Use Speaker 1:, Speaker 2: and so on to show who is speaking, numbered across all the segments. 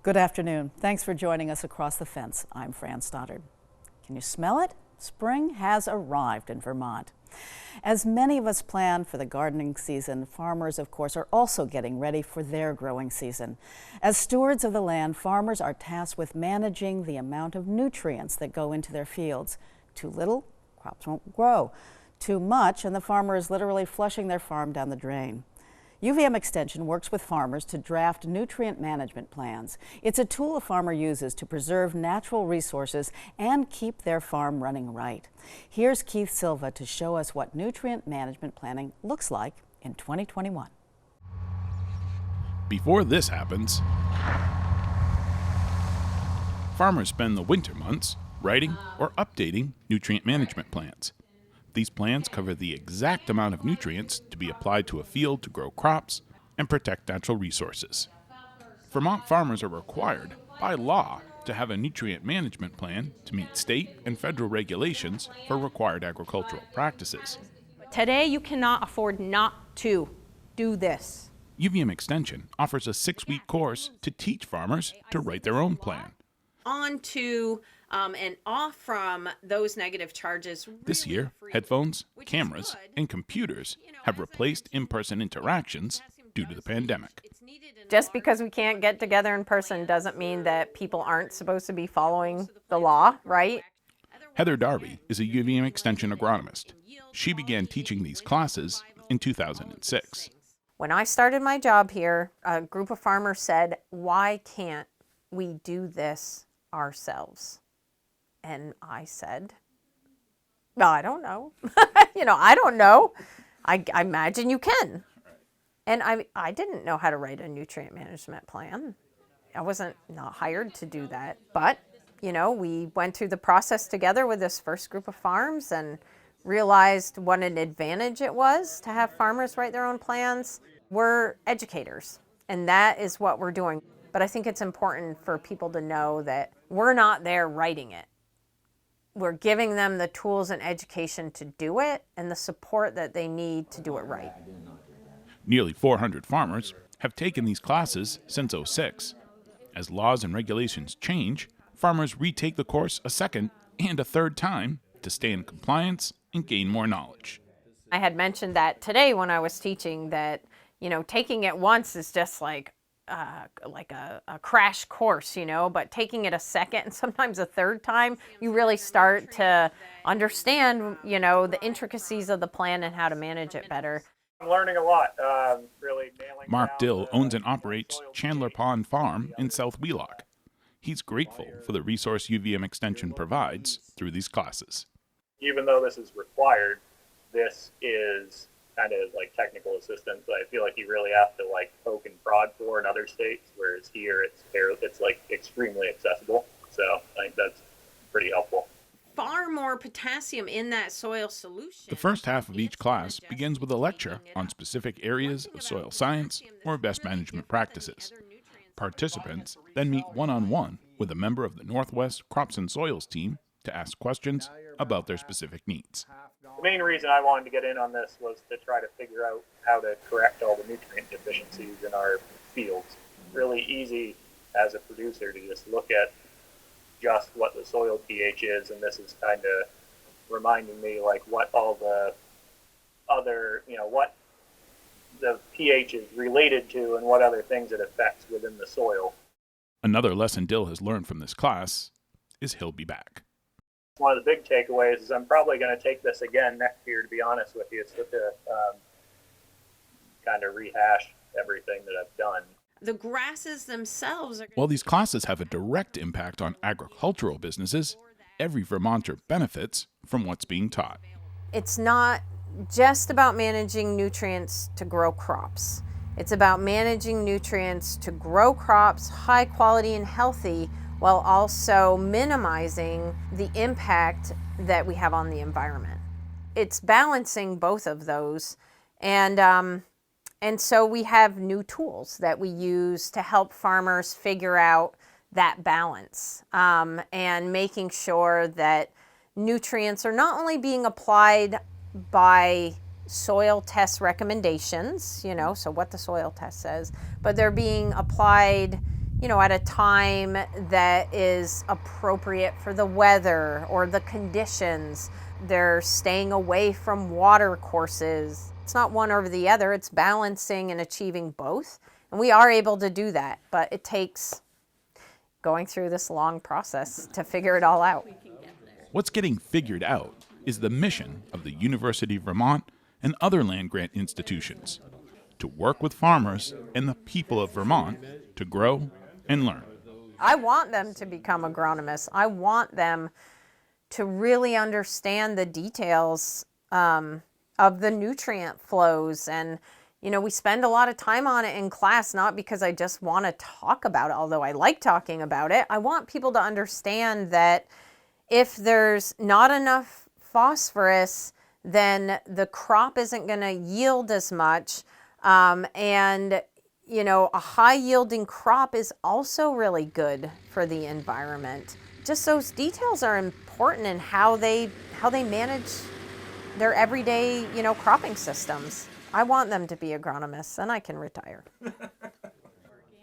Speaker 1: Good afternoon. Thanks for joining us across the fence. I'm Fran Stoddard. Can you smell it? Spring has arrived in Vermont. As many of us plan for the gardening season, farmers, of course, are also getting ready for their growing season. As stewards of the land, farmers are tasked with managing the amount of nutrients that go into their fields. Too little, crops won't grow. Too much, and the farmer is literally flushing their farm down the drain. UVM Extension works with farmers to draft nutrient management plans. It's a tool a farmer uses to preserve natural resources and keep their farm running right. Here's Keith Silva to show us what nutrient management planning looks like in 2021.
Speaker 2: Before this happens, farmers spend the winter months writing or updating nutrient management plans. These plans cover the exact amount of nutrients to be applied to a field to grow crops and protect natural resources. Vermont farmers are required by law to have a nutrient management plan to meet state and federal regulations for required agricultural practices.
Speaker 3: Today, you cannot afford not to do this.
Speaker 2: UVM Extension offers a 6-week course to teach farmers to write their own plan.
Speaker 3: On to and off from those negative charges.
Speaker 2: This year, headphones, cameras, and computers have replaced in-person interactions due to the pandemic.
Speaker 3: Just because we can't get together in person doesn't mean that people aren't supposed to be following the law, right?
Speaker 2: Heather Darby is a UVM Extension agronomist. She began teaching these classes in 2006.
Speaker 3: When I started my job here, a group of farmers said, "Why can't we do this ourselves?" And I said, "No, I don't know." I don't know. I imagine you can. And I didn't know how to write a nutrient management plan. I wasn't not hired to do that. But, we went through the process together with this first group of farms and realized what an advantage it was to have farmers write their own plans. We're educators, and that is what we're doing. But I think it's important for people to know that we're not there writing it. We're giving them the tools and education to do it and the support that they need to do it right.
Speaker 2: Nearly 400 farmers have taken these classes since '06. As laws and regulations change, farmers retake the course a second and a third time to stay in compliance and gain more knowledge.
Speaker 3: I had mentioned that today when I was teaching that, taking it once is just like a crash course, but taking it a second and sometimes a third time, you really start to understand, the intricacies of the plan and how to manage it better.
Speaker 4: I'm learning a lot, really nailing
Speaker 2: Mark Dill
Speaker 4: down
Speaker 2: owns and operates Chandler Pond Farm in South Wheelock. He's grateful for the resource UVM Extension provides through these classes.
Speaker 4: Even though this is required, this is kind of like technical assistance that I feel like you really have to poke and prod for in other states, whereas here it's extremely accessible. So I think that's pretty helpful.
Speaker 3: Far more potassium in that soil solution.
Speaker 2: The first half of each class begins with a lecture on specific areas of soil science or best management practices. Participants then meet one-on-one with a member of the Northwest Crops and Soils team to ask questions about their specific needs.
Speaker 4: The main reason I wanted to get in on this was to try to figure out how to correct all the nutrient deficiencies in our fields. Really easy as a producer to just look at just what the soil pH is, and this is kind of reminding me what all the other, what the pH is related to and what other things it affects within the soil.
Speaker 2: Another lesson Dill has learned from this class is he'll be back.
Speaker 4: One of the big takeaways is I'm probably going to take this again next year, to be honest with you. It's just to kind of rehash everything that I've done.
Speaker 3: The grasses themselves are...
Speaker 2: While these classes have a direct impact on agricultural businesses, every Vermonter benefits from what's being taught.
Speaker 3: It's not just about managing nutrients to grow crops. It's about managing nutrients to grow crops high quality and healthy, while also minimizing the impact that we have on the environment. It's balancing both of those, and so we have new tools that we use to help farmers figure out that balance, and making sure that nutrients are not only being applied by soil test recommendations, so what the soil test says, but they're being applied you know, at a time that is appropriate for the weather or the conditions. They're staying away from water courses. It's not one over the other, it's balancing and achieving both. And we are able to do that, but it takes going through this long process to figure it all out.
Speaker 2: What's getting figured out is the mission of the University of Vermont and other land-grant institutions to work with farmers and the people of Vermont to grow and learn.
Speaker 3: I want them to become agronomists. I want them to really understand the details of the nutrient flows. And, you know, we spend a lot of time on it in class, not because I just want to talk about it, although I like talking about it. I want people to understand that if there's not enough phosphorus, then the crop isn't going to yield as much. And, you know, a high yielding crop is also really good for the environment. Just those details are important in how they manage their everyday, you know, cropping systems. I want them to be agronomists, and I can retire.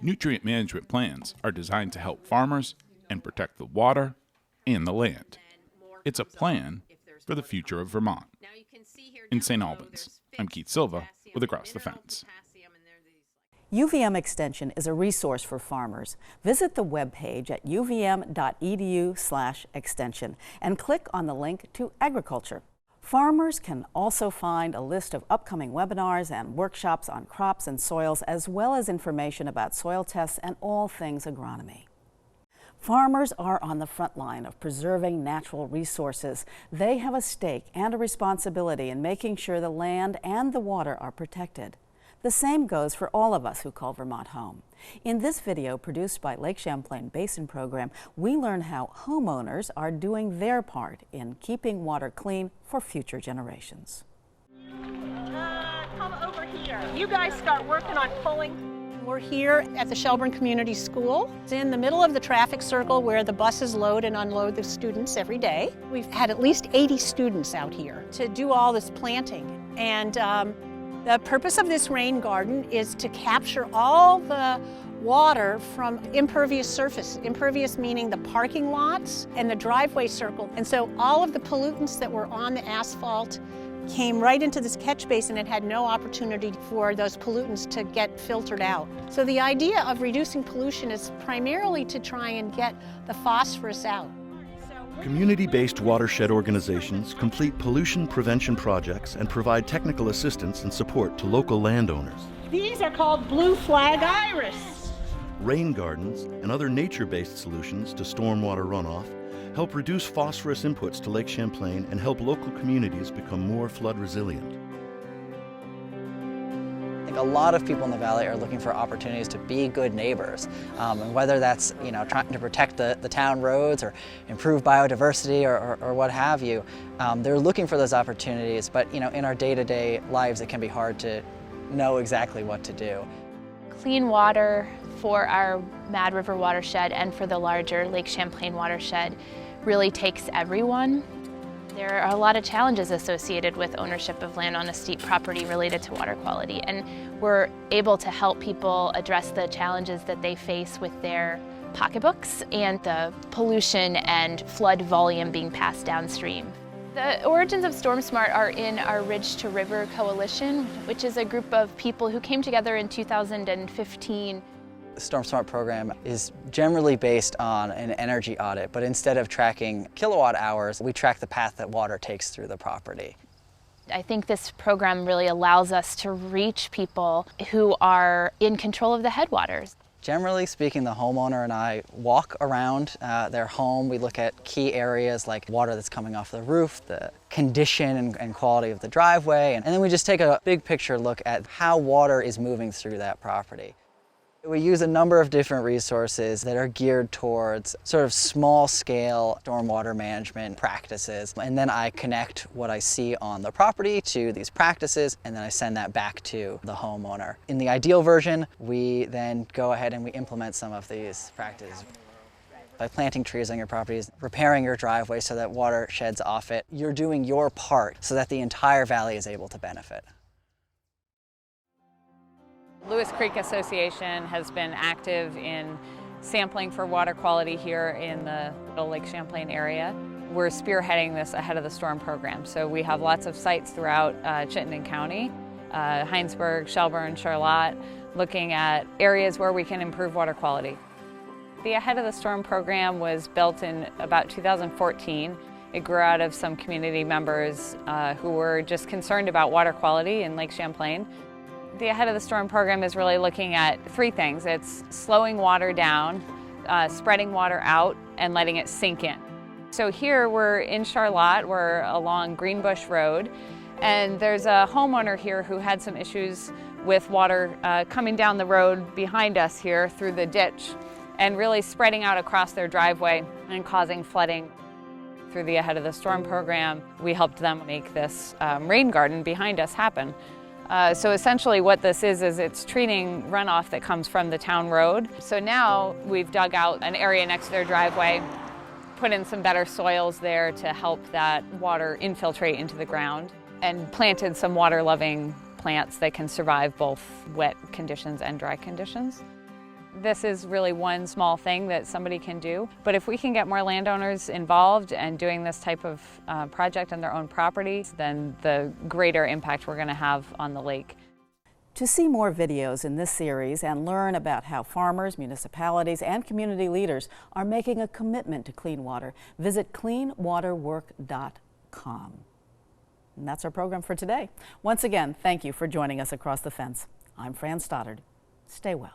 Speaker 2: Nutrient management plans are designed to help farmers and protect the water and the land. It's a plan for the future of Vermont. In St. Albans, I'm Keith Silva with Across the Fence.
Speaker 1: UVM Extension is a resource for farmers. Visit the webpage at uvm.edu/extension and click on the link to Agriculture. Farmers can also find a list of upcoming webinars and workshops on crops and soils, as well as information about soil tests and all things agronomy. Farmers are on the front line of preserving natural resources. They have a stake and a responsibility in making sure the land and the water are protected. The same goes for all of us who call Vermont home. In this video produced by Lake Champlain Basin Program, we learn how homeowners are doing their part in keeping water clean for future generations.
Speaker 5: Come over here. You guys start working on pulling. We're here at the Shelburne Community School. It's in the middle of the traffic circle where the buses load and unload the students every day. We've had at least 80 students out here to do all this planting. And the purpose of this rain garden is to capture all the water from impervious surface. Impervious meaning the parking lots and the driveway circle. And so all of the pollutants that were on the asphalt came right into this catch basin and had no opportunity for those pollutants to get filtered out. So the idea of reducing pollution is primarily to try and get the phosphorus out.
Speaker 6: Community-based watershed organizations complete pollution prevention projects and provide technical assistance and support to local landowners.
Speaker 5: These are called blue flag iris.
Speaker 6: Rain gardens and other nature-based solutions to stormwater runoff help reduce phosphorus inputs to Lake Champlain and help local communities become more flood resilient.
Speaker 7: I think a lot of people in the valley are looking for opportunities to be good neighbors, and whether that's trying to protect the town roads or improve biodiversity or what have you, they're looking for those opportunities. But in our day-to-day lives, it can be hard to know exactly what to do.
Speaker 8: Clean water for our Mad River watershed and for the larger Lake Champlain watershed really takes everyone. There are a lot of challenges associated with ownership of land on a steep property related to water quality, and we're able to help people address the challenges that they face with their pocketbooks and the pollution and flood volume being passed downstream. The origins of StormSmart are in our Ridge to River Coalition, which is a group of people who came together in 2015.
Speaker 7: The StormSmart program is generally based on an energy audit, but instead of tracking kilowatt hours, we track the path that water takes through the property.
Speaker 8: I think this program really allows us to reach people who are in control of the headwaters.
Speaker 7: Generally speaking, the homeowner and I walk around their home. We look at key areas like water that's coming off the roof, the condition and quality of the driveway, and then we just take a big picture look at how water is moving through that property. We use a number of different resources that are geared towards sort of small-scale stormwater management practices, and then I connect what I see on the property to these practices, and then I send that back to the homeowner. In the ideal version, we then go ahead and we implement some of these practices. By planting trees on your properties, repairing your driveway so that water sheds off it, you're doing your part so that the entire valley is able to benefit.
Speaker 9: Lewis Creek Association has been active in sampling for water quality here in the Lake Champlain area. We're spearheading this ahead of the storm program. So we have lots of sites throughout Chittenden County, Heinsberg, Shelburne, Charlotte, looking at areas where we can improve water quality. The Ahead of the Storm program was built in about 2014. It grew out of some community members who were just concerned about water quality in Lake Champlain. The Ahead of the Storm program is really looking at three things. It's slowing water down, spreading water out, and letting it sink in. So here we're in Charlotte, we're along Greenbush Road, and there's a homeowner here who had some issues with water coming down the road behind us here through the ditch and really spreading out across their driveway and causing flooding. Through the Ahead of the Storm program, we helped them make this rain garden behind us happen. So essentially what this is it's treating runoff that comes from the town road. So now we've dug out an area next to their driveway, put in some better soils there to help that water infiltrate into the ground, and planted some water-loving plants that can survive both wet conditions and dry conditions. This is really one small thing that somebody can do, but if we can get more landowners involved and doing this type of project on their own property, then the greater impact we're going to have on the lake.
Speaker 1: To see more videos in this series and learn about how farmers, municipalities, and community leaders are making a commitment to clean water, visit cleanwaterwork.com. And that's our program for today. Once again, thank you for joining us across the fence. I'm Fran Stoddard. Stay well.